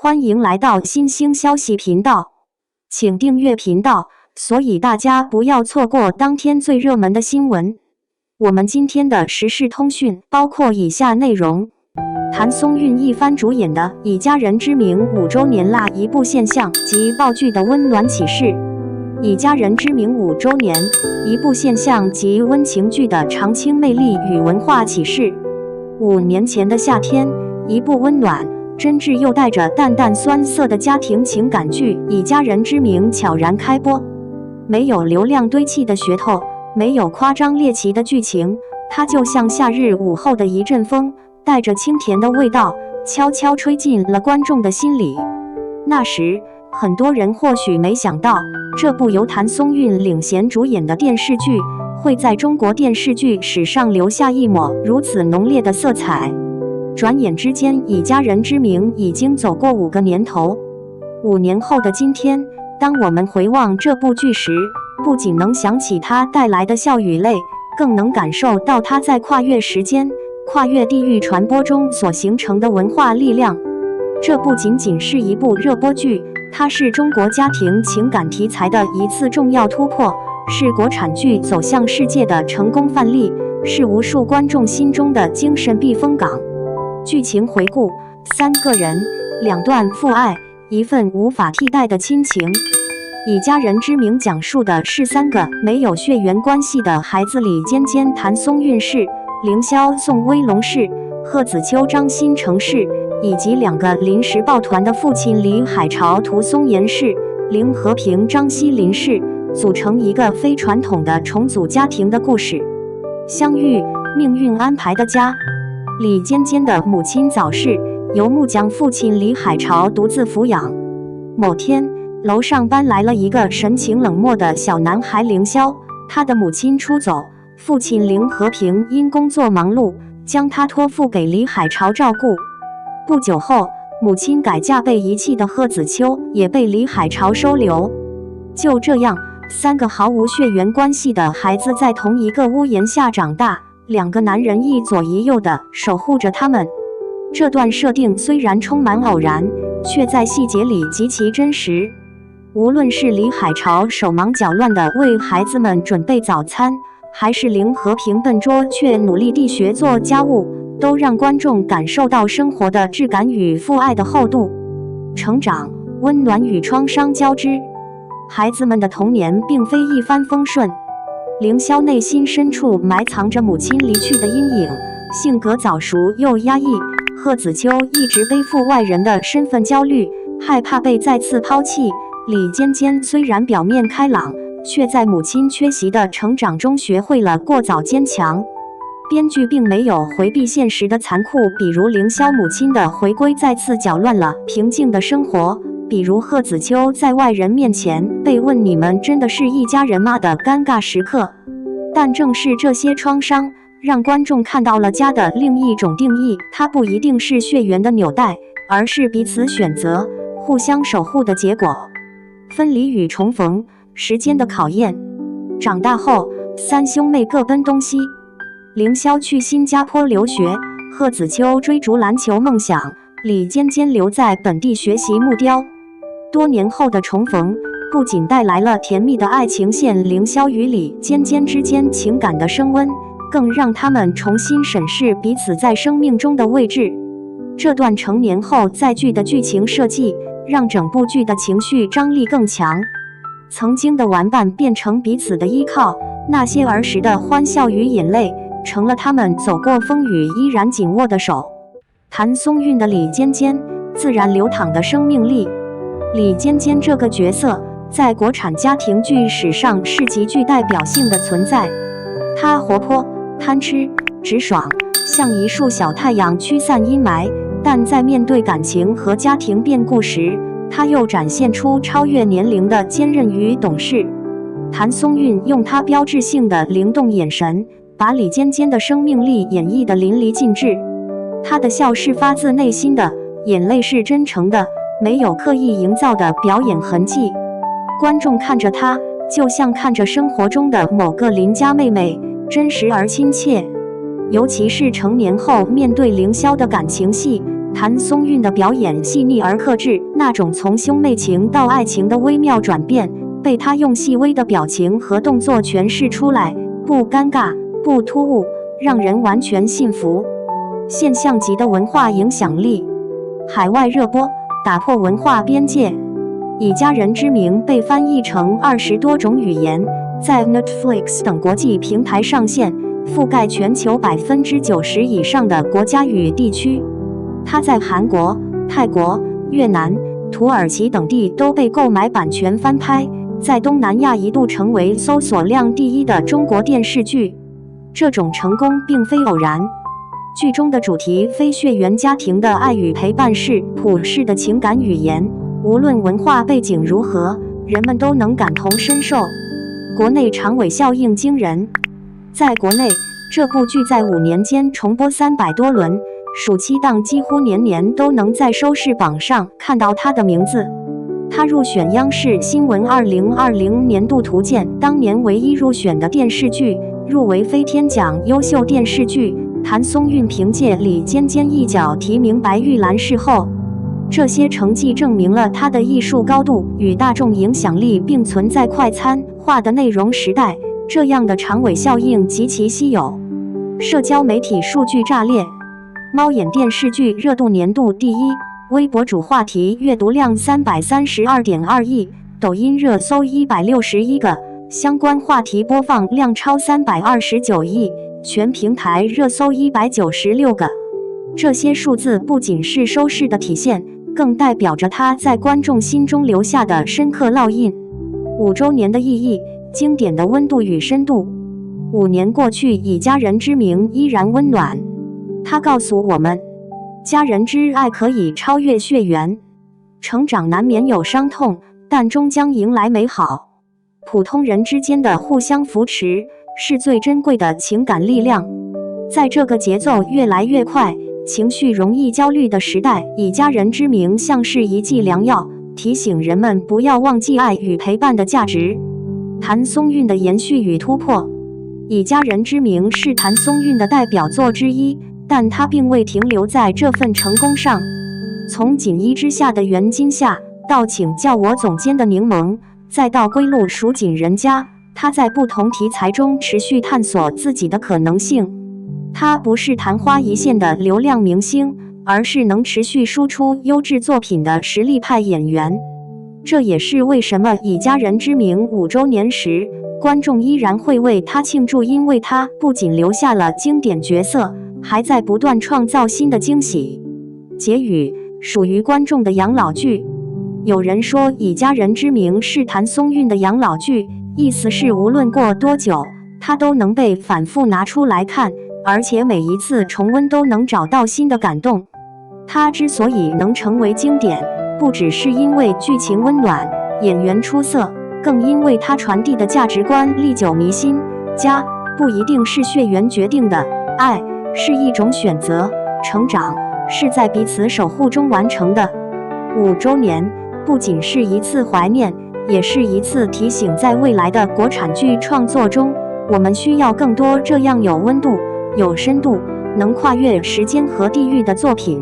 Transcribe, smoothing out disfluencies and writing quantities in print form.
欢迎来到新兴消息频道，请订阅频道，所以大家不要错过当天最热门的新闻。我们今天的时事通讯包括以下内容：谭松韵一番主演的《以家人之名》5周年啦，一部现象及爆剧的温暖启示。《以家人之名》5周年，一部现象及温情剧的长青魅力与文化启示。5年前的夏天，一部温暖、真挚又带着淡淡酸涩的家庭情感剧《以家人之名》悄然开播。没有流量堆砌的噱头，没有夸张猎奇的剧情，它就像夏日午后的一阵风，带着清甜的味道，悄悄吹进了观众的心里。那时，很多人或许没想到，这部由谭松韵领衔主演的电视剧，会在中国电视剧史上留下一抹如此浓烈的色彩。转眼之间，《以家人之名》已经走过5个年头。5年后的今天，当我们回望这部剧时，不仅能想起它带来的笑与泪，更能感受到它在跨越时间、跨越地域传播中所形成的文化力量。这不仅仅是一部热播剧，它是中国家庭情感题材的一次重要突破，是国产剧走向世界的成功范例，是无数观众心中的精神避风港。剧情回顾：3个人，2段父爱，一份无法替代的亲情。以家人之名讲述的是3个没有血缘关系的孩子李尖尖、谭松韵饰、凌霄、宋威龙饰、贺子秋、张新成饰，以及2个临时抱团的父亲李海潮、涂松岩饰、林和平、张西林饰，组成一个非传统的重组家庭的故事。相遇，命运安排的家。李尖尖的母亲早逝，由木匠父亲李海潮独自抚养。某天，楼上搬来了一个神情冷漠的小男孩凌霄，他的母亲出走，父亲林和平因工作忙碌，将他托付给李海潮照顾。不久后，母亲改嫁被遗弃的贺子秋也被李海潮收留。就这样，3个毫无血缘关系的孩子在同一个屋檐下长大，2个男人一左一右地守护着他们。这段设定虽然充满偶然，却在细节里极其真实。无论是李海潮手忙脚乱地为孩子们准备早餐，还是林和平笨拙却努力地学做家务，都让观众感受到生活的质感与父爱的厚度。成长、温暖与创伤交织，孩子们的童年并非一帆风顺。凌霄内心深处埋藏着母亲离去的阴影，性格早熟又压抑。贺子秋一直背负外人的身份焦虑，害怕被再次抛弃。李尖尖虽然表面开朗，却在母亲缺席的成长中学会了过早坚强。编剧并没有回避现实的残酷，比如凌霄母亲的回归再次搅乱了平静的生活，比如贺子秋在外人面前被问你们真的是一家人吗的尴尬时刻。但正是这些创伤，让观众看到了家的另一种定义，它不一定是血缘的纽带，而是彼此选择、互相守护的结果。分离与重逢，时间的考验。长大后，3兄妹各奔东西。凌霄去新加坡留学，贺子秋追逐篮球梦想，李尖尖留在本地学习木雕。多年后的重逢，不仅带来了甜蜜的爱情线，凌霄与李尖尖之间情感的升温，更让他们重新审视彼此在生命中的位置。这段成年后再聚的剧情设计，让整部剧的情绪张力更强。曾经的玩伴变成彼此的依靠，那些儿时的欢笑与眼泪，成了他们走过风雨依然紧握的手。谭松韵的李尖尖，自然流淌的生命力。李尖尖这个角色，在国产家庭剧史上是极具代表性的存在。她活泼、贪吃、直爽，像一束小太阳驱散阴霾，但在面对感情和家庭变故时，她又展现出超越年龄的坚韧与懂事。谭松韵用她标志性的灵动眼神，把李尖尖的生命力演绎得淋漓尽致。她的笑是发自内心的，眼泪是真诚的，没有刻意营造的表演痕迹。观众看着她，就像看着生活中的某个邻家妹妹，真实而亲切。尤其是成年后面对凌霄的感情戏，谭松韵的表演细腻而克制，那种从兄妹情到爱情的微妙转变，被他用细微的表情和动作诠释出来，不尴尬，不突兀，让人完全信服。现象级的文化影响力，海外热播，打破文化边界。以家人之名被翻译成20多种语言，在 Netflix 等国际平台上线，覆盖全球90%以上的国家与地区。它在韩国、泰国、越南、土耳其等地都被购买版权翻拍，在东南亚一度成为搜索量第1的中国电视剧。这种成功并非偶然。剧中的主题非血缘家庭的爱与陪伴是普世的情感语言，无论文化背景如何，人们都能感同身受。国内长尾效应惊人，在国内，这部剧在5年间重播300多轮，暑期档几乎年年都能在收视榜上看到它的名字。它入选央视新闻2020年度图鉴当年唯一入选的电视剧，入围飞天奖优秀电视剧。谭松韵凭借李尖尖一角提名白玉兰视后，这些成绩证明了她的艺术高度与大众影响力并存。在快餐化的内容时代，这样的长尾效应极其稀有。社交媒体数据炸裂，猫眼电视剧热度年度第1，微博主话题阅读量332.2亿，抖音热搜161个，相关话题播放量超329亿。全平台热搜196个，这些数字不仅是收视的体现，更代表着它在观众心中留下的深刻烙印。5周年的意义，经典的温度与深度。5年过去，以家人之名依然温暖。它告诉我们，家人之爱可以超越血缘，成长难免有伤痛，但终将迎来美好。普通人之间的互相扶持，是最珍贵的情感力量。在这个节奏越来越快、情绪容易焦虑的时代，以家人之名像是一剂良药，提醒人们不要忘记爱与陪伴的价值。谭松韵的延续与突破，以家人之名是谭松韵的代表作之一，但她并未停留在这份成功上。从锦衣之下的袁今夏，到请叫我总监的柠檬，再到归路蜀锦人家，他在不同题材中持续探索自己的可能性。他不是昙花一现的流量明星，而是能持续输出优质作品的实力派演员。这也是为什么以家人之名5周年时，观众依然会为他庆祝，因为他不仅留下了经典角色，还在不断创造新的惊喜。结语：属于观众的养老剧。有人说以家人之名是谭松韵的养老剧，意思是无论过多久，它都能被反复拿出来看，而且每一次重温都能找到新的感动。它之所以能成为经典，不只是因为剧情温暖、演员出色，更因为它传递的价值观历久弥新。家不一定是血缘决定的，爱是一种选择，成长是在彼此守护中完成的。5周年不仅是一次怀念，也是一次提醒，在未来的国产剧创作中，我们需要更多这样有温度、有深度、能跨越时间和地域的作品。